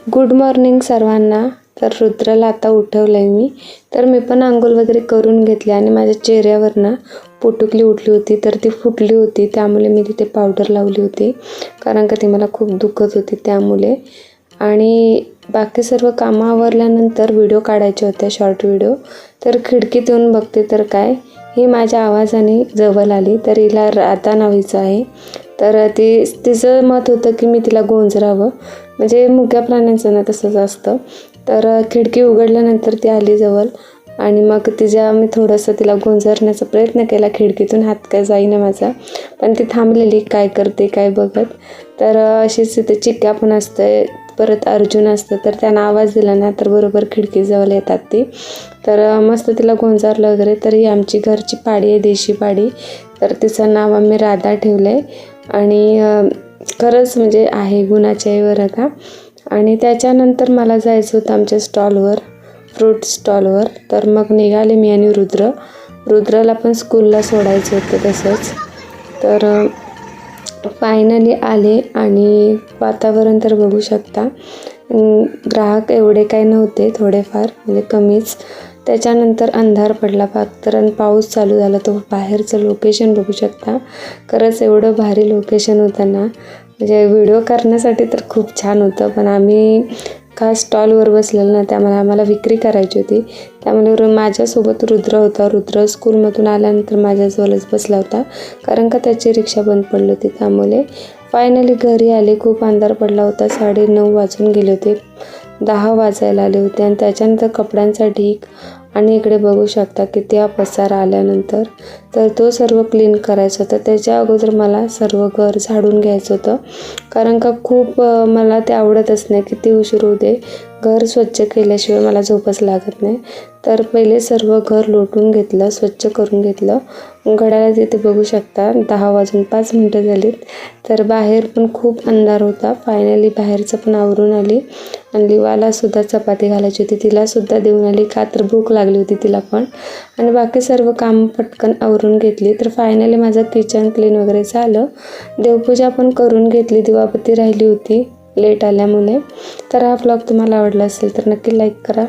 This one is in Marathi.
गुड मॉर्निंग सर्वांना। तर रुद्राला आता उठवलंय मी, तर मी पण अंघोळ वगैरे करून घेतली आणि माझ्या चेहऱ्यावर ना पोटुकली उठली होती, तर ती फुटली होती, त्यामुळे मी तिथे पावडर लावली होती, कारण का ती मला खूप दुखत होती त्यामुळे। आणि बाकी सर्व कामं आवरल्यानंतर व्हिडिओ काढायचे होते, शॉर्ट व्हिडिओ। तर खिडकीत येऊन बघते तर काय, ही माझ्या आवाजाने जवळ आली। तर हिला राधा नावाचं आहे, तर तिचं मत होतं की मी तिला गोंजरावं, म्हणजे मुक्या प्राण्यांचं ना तसंच असतं। तर खिडकी उघडल्यानंतर ती आली जवळ आणि मग मी थोडंसं तिला गोंजरण्याचा प्रयत्न केला, खिडकीतून हात काय जाईना माझा, पण ती थांबलेली काय करते काय बघत। तर अशीच तिथे चिक्क्या पण असते, परत अर्जुन असतं, तर त्यांना आवाज दिला ना तर बरोबर खिडकीजवळ येतात ती। तर मस्त तिला गोंजारलं वगैरे। तर ही आमची घरची पाडी आहे, देशी पाडी, तर तिचं नाव आम्ही राधा ठेवलं आहे। आणि खरंच म्हणजे आहे गुणाची आहे बरं का। आणि त्याच्यानंतर मला जायचं होतं आमच्या स्टॉलवर, फ्रूट स्टॉलवर। तर मग निघाले मी आणि रुद्राला पण स्कूलला सोडायचं होतं तसंच। तर फायनली आले आणि वातावरण तर बघू शकता, ग्राहक एवढे काही नव्हते, थोडेफार म्हणजे कमीच। त्याच्यानंतर अंधार पडला तर पाऊस चालू झाला, तो बाहेरचं लोकेशन बघू शकता, खरंच एवढं भारी लोकेशन होतं ना, म्हणजे व्हिडिओ करण्यासाठी तर खूप छान होतं। पण आम्ही खास स्टॉलवर बसलेलो ना, त्यामुळे आम्हाला विक्री करायची होती, त्यामुळे माझ्यासोबत रुद्र होता। रुद्र स्कूलमधून आल्यानंतर माझ्याजवळच बसला होता, कारण का त्याची रिक्षा बंद पडली होती त्यामुळे। फायनली घरी आले, खूप अंधार पडला होता, 9:30 वाजून गेले होते, 10 वाजायला आले होते। आणि त्याच्यानंतर कपड्यांचा ढीग, आणि इकडे बघू शकता किती हा पसारा आल्यानंतर, तर तो सर्व क्लीन करायचा होता। त्याच्या अगोदर मला सर्व घर झाडून घ्यायचं होतं, कारण का खूप मला ते आवडतच नाही, किती उशीर होऊ दे, घर स्वच्छ केल्याशिवाय मला झोपच लागत नाही। तर पहिले सर्व घर लोटून घेतलं, स्वच्छ करून घेतलं। घड्याळात तिथे बघू शकता 10 वाजून 5 मिनटं झालीत। तर बाहेर पण खूप अंधार होता। फायनली बाहेरचं पण आवरून आली, आणि लिवालासुद्धा चपाती घालायची होती, तिलासुद्धा देऊन आली, का तर भूक लागली होती तिला पण। आणि बाकी सर्व काम पटकन आवरून घेतली। तर फायनली माझं किचन क्लीन वगैरे झालं, देवपूजा पण करून घेतली, दिवाबत्ती राहिली होती लेट आल्यामुळे। तर हा व्लॉग तुम्हाला आवडला असेल तर नक्की लाईक करा,